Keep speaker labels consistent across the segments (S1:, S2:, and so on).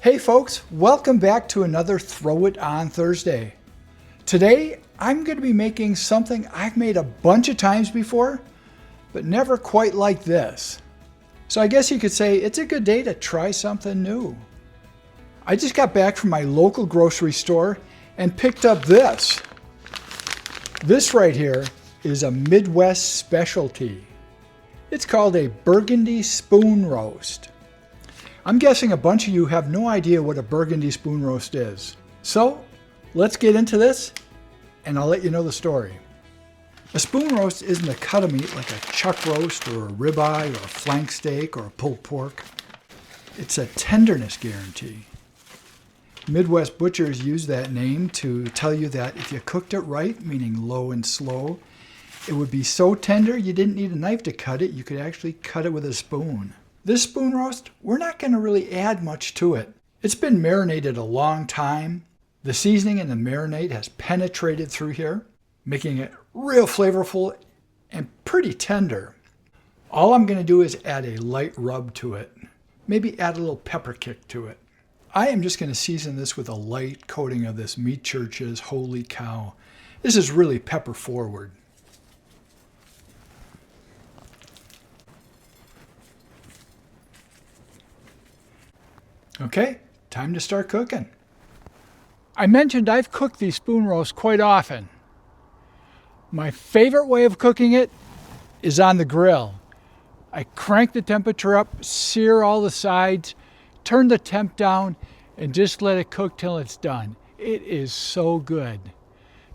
S1: Hey folks, welcome back to another Throw It On Thursday. Today, I'm going to be making something I've made a bunch of times before, but never quite like this. So I guess you could say it's a good day to try something new. I just got back from my local grocery store and picked up this. This right here is a Midwest specialty. It's called a Burgundy Spoon Roast. I'm guessing a bunch of you have no idea what a Burgundy Spoon Roast is. So let's get into this and I'll let you know the story. A spoon roast isn't a cut of meat like a chuck roast or a ribeye or a flank steak or a pulled pork. It's a tenderness guarantee. Midwest butchers use that name to tell you that if you cooked it right, meaning low and slow, it would be so tender you didn't need a knife to cut it, you could actually cut it with a spoon. This spoon roast, we're not going to really add much to it. It's been marinated a long time. The seasoning in the marinade has penetrated through here, making it real flavorful and pretty tender. All I'm going to do is add a light rub to it. Maybe add a little pepper kick to it. I am just going to season this with a light coating of this Meat Church's Holy Cow. This is really pepper forward. Okay, time to start cooking. I mentioned I've cooked these spoon roasts quite often. My favorite way of cooking it is on the grill. I crank the temperature up, sear all the sides, turn the temp down, and just let it cook till it's done. It is so good.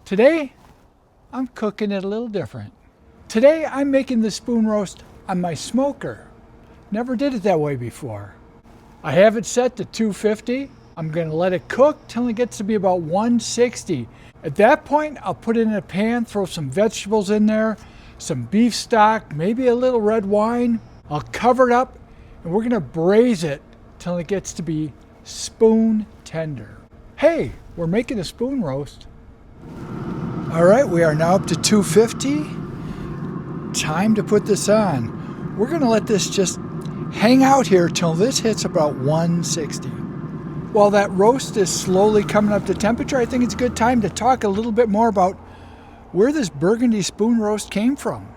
S1: Today, I'm cooking it a little different. Today, I'm making the spoon roast on my smoker. Never did it that way before. I have it set to 250. I'm going to let it cook till it gets to be about 160. At that point, I'll put it in a pan, throw some vegetables in there, some beef stock, maybe a little red wine. I'll cover it up, and we're going to braise it till it gets to be spoon tender. Hey, we're making a spoon roast. All right, we are now up to 250. Time to put this on. We're going to let this just hang out here till this hits about 160. While that roast is slowly coming up to temperature, I think it's a good time to talk a little bit more about where this Burgundy spoon roast came from.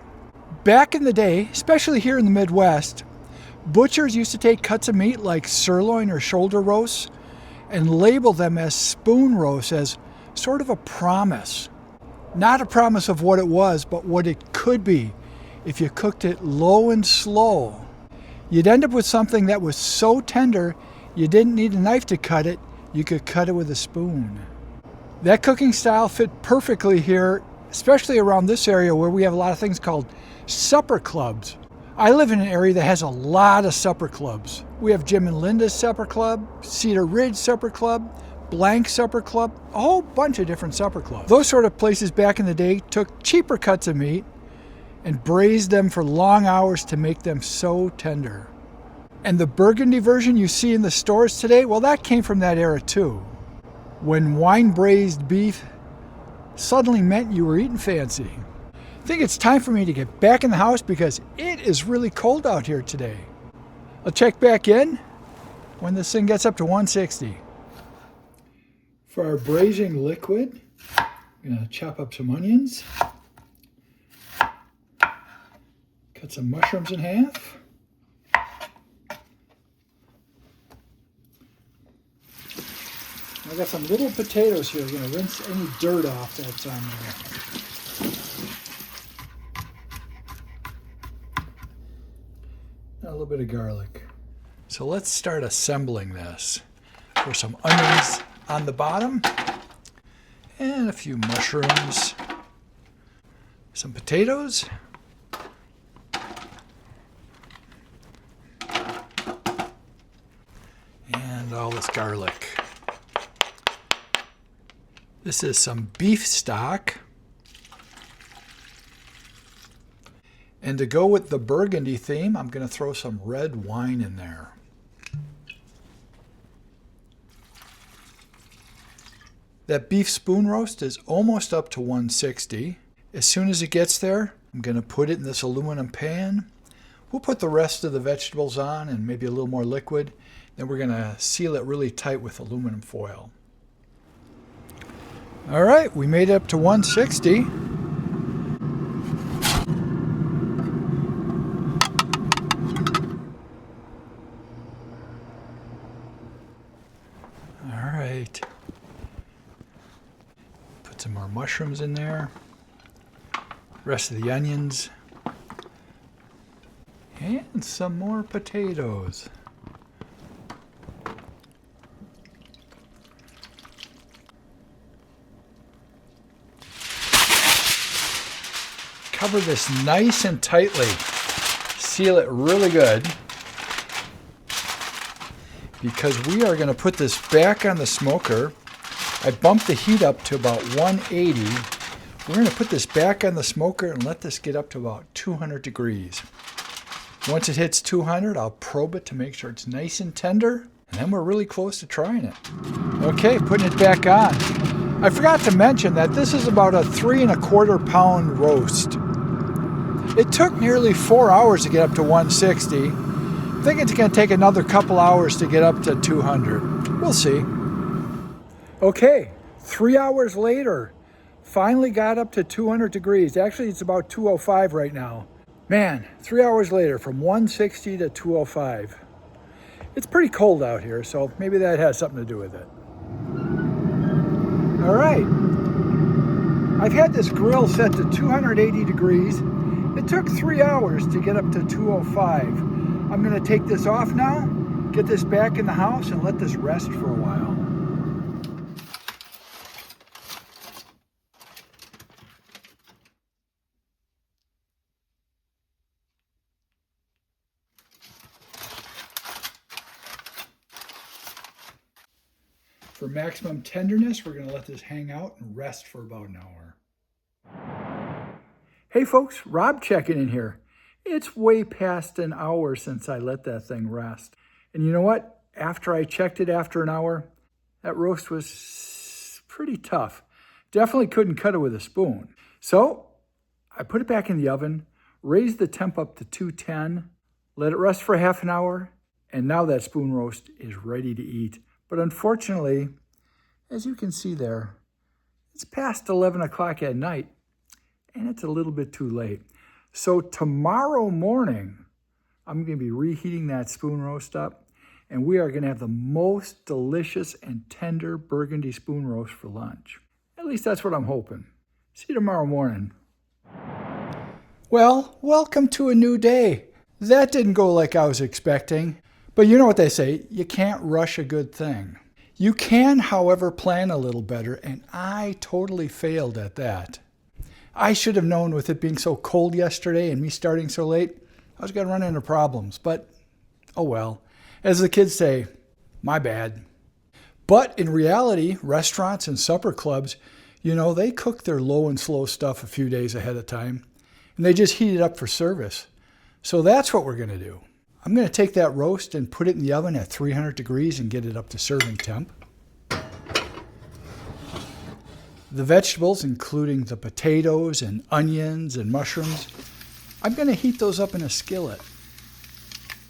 S1: Back in the day, especially here in the Midwest, butchers used to take cuts of meat like sirloin or shoulder roasts and label them as spoon roasts as sort of a promise. Not a promise of what it was, but what it could be if you cooked it low and slow. You'd end up with something that was so tender you didn't need a knife to cut it, you could cut it with a spoon. That cooking style fit perfectly here, especially around this area where we have a lot of things called supper clubs. I live in an area that has a lot of supper clubs. We have Jim and Linda's Supper Club, Cedar Ridge Supper Club, Blank Supper Club, a whole bunch of different supper clubs. Those sort of places back in the day took cheaper cuts of meat and braised them for long hours to make them so tender. And the Burgundy version you see in the stores today, well, that came from that era too, when wine braised beef suddenly meant you were eating fancy. I think it's time for me to get back in the house because it is really cold out here today. I'll check back in when this thing gets up to 160. For our braising liquid, I'm going to chop up some onions. Cut some mushrooms in half. I got some little potatoes here. I'm going to rinse any dirt off that's on there. A little bit of garlic. So let's start assembling this. Throw some onions on the bottom and a few mushrooms. Some potatoes. And all this garlic. This is some beef stock. And to go with the burgundy theme, I'm going to throw some red wine in there. That beef spoon roast is almost up to 160. As soon as it gets there, I'm going to put it in this aluminum pan. We'll put the rest of the vegetables on and maybe a little more liquid Then we're going to seal it really tight with aluminum foil. All right, we made it up to 160. All right. Put some more mushrooms in there. Rest of the onions. And some more potatoes. Cover this nice and tightly. Seal it really good. Because we are going to put this back on the smoker. I bumped the heat up to about 180. We're going to put this back on the smoker and let this get up to about 200 degrees. Once it hits 200, I'll probe it to make sure it's nice and tender, and then we're really close to trying it. Okay, putting it back on. I forgot to mention that this is about a 3¼ pound roast. It took nearly 4 hours to get up to 160. I think it's going to take another couple hours to get up to 200. We'll see. Okay, 3 hours later, finally got up to 200 degrees. Actually, it's about 205 right now. Man, 3 hours later, from 160 to 205. It's pretty cold out here, so maybe that has something to do with it. All right. I've had this grill set to 280 degrees. It took 3 hours to get up to 205. I'm going to take this off now, get this back in the house, and let this rest for a while. For maximum tenderness, we're going to let this hang out and rest for about an hour. Hey folks, Rob checking in here. It's way past an hour since I let that thing rest. And you know what? After I checked it after an hour, that roast was pretty tough. Definitely couldn't cut it with a spoon. So I put it back in the oven, raised the temp up to 210, let it rest for half an hour, and now that spoon roast is ready to eat. But unfortunately, as you can see there, it's past 11 o'clock at night, and it's a little bit too late. So tomorrow morning, I'm going to be reheating that spoon roast up, and we are going to have the most delicious and tender Burgundy spoon roast for lunch. At least that's what I'm hoping. See you tomorrow morning. Well, welcome to a new day. That didn't go like I was expecting. But you know what they say, you can't rush a good thing. You can, however, plan a little better, and I totally failed at that. I should have known with it being so cold yesterday and me starting so late, I was going to run into problems. But, oh well. As the kids say, my bad. But in reality, restaurants and supper clubs, you know, they cook their low and slow stuff a few days ahead of time, and they just heat it up for service. So that's what we're going to do. I'm going to take that roast and put it in the oven at 300 degrees and get it up to serving temp. The vegetables, including the potatoes and onions and mushrooms, I'm going to heat those up in a skillet.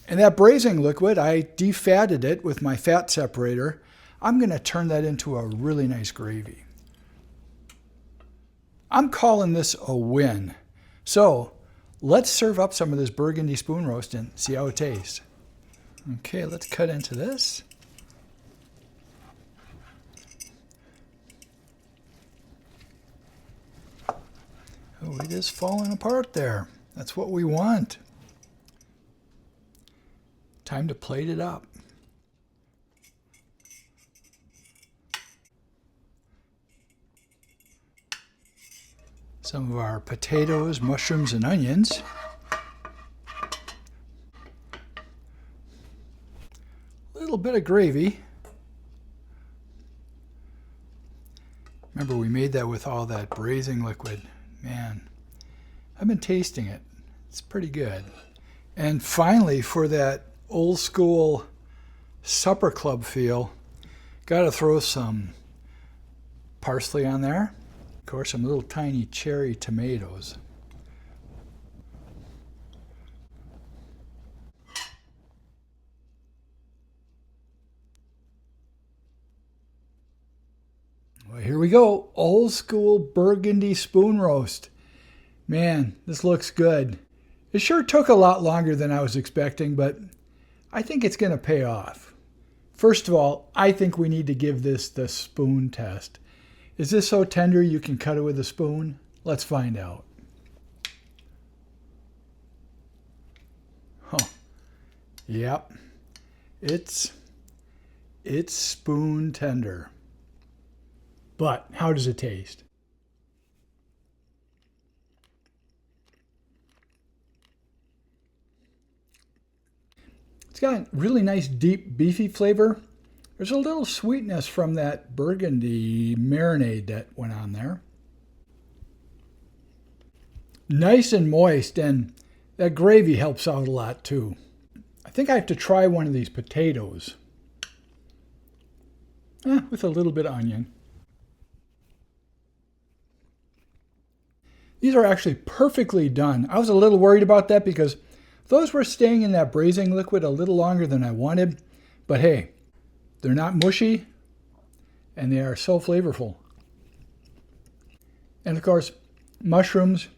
S1: And that braising liquid, I defatted it with my fat separator. I'm going to turn that into a really nice gravy. I'm calling this a win. So let's serve up some of this Burgundy spoon roast and see how it tastes. Okay, let's cut into this. Oh, it is falling apart there. That's what we want. Time to plate it up. Some of our potatoes, mushrooms, and onions. A little bit of gravy. Remember, we made that with all that braising liquid. Man, I've been tasting it. It's pretty good. And finally, for that old school supper club feel, got to throw some parsley on there. Of course, some little tiny cherry tomatoes. we go. Old school Burgundy Spoon Roast. Man, this looks good. It sure took a lot longer than I was expecting, but I think it's going to pay off. First of all, I think we need to give this the spoon test. Is this so tender you can cut it with a spoon? Let's find out. Huh. Yep. It's spoon tender. But how does it taste? It's got a really nice deep beefy flavor. There's a little sweetness from that burgundy marinade that went on there. Nice and moist, and that gravy helps out a lot too. I think I have to try one of these potatoes. With a little bit of onion. These are actually perfectly done. I was a little worried about that because those were staying in that braising liquid a little longer than I wanted. But hey, they're not mushy and they are so flavorful. And of course, mushrooms.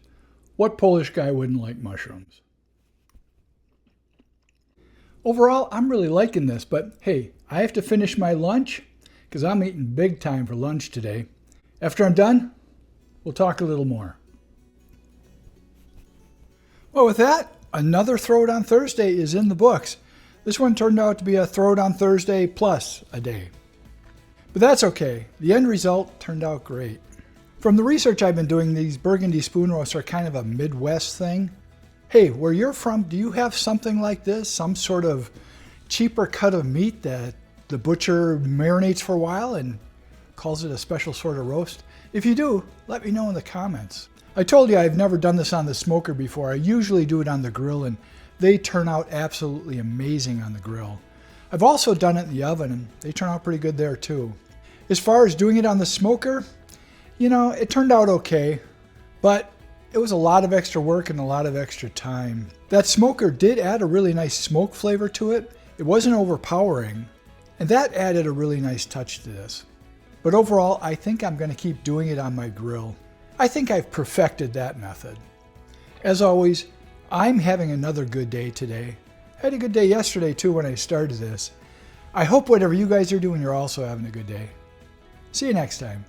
S1: What Polish guy wouldn't like mushrooms? Overall, I'm really liking this, but hey, I have to finish my lunch because I'm eating big time for lunch today. After I'm done, we'll talk a little more. Well, with that, another Throw It On Thursday is in the books. This one turned out to be a Throw It On Thursday plus a day. But that's okay. The end result turned out great. From the research I've been doing, these Burgundy Spoon Roasts are kind of a Midwest thing. Hey, where you're from, do you have something like this? Some sort of cheaper cut of meat that the butcher marinates for a while and calls it a special sort of roast? If you do, let me know in the comments. I told you I've never done this on the smoker before. I usually do it on the grill, and they turn out absolutely amazing on the grill. I've also done it in the oven, and they turn out pretty good there too. As far as doing it on the smoker, you know, it turned out okay, but it was a lot of extra work and a lot of extra time. That smoker did add a really nice smoke flavor to it. It wasn't overpowering, and that added a really nice touch to this. But overall, I think I'm going to keep doing it on my grill. I think I've perfected that method. As always, I'm having another good day today. I had a good day yesterday too when I started this. I hope whatever you guys are doing, you're also having a good day. See you next time.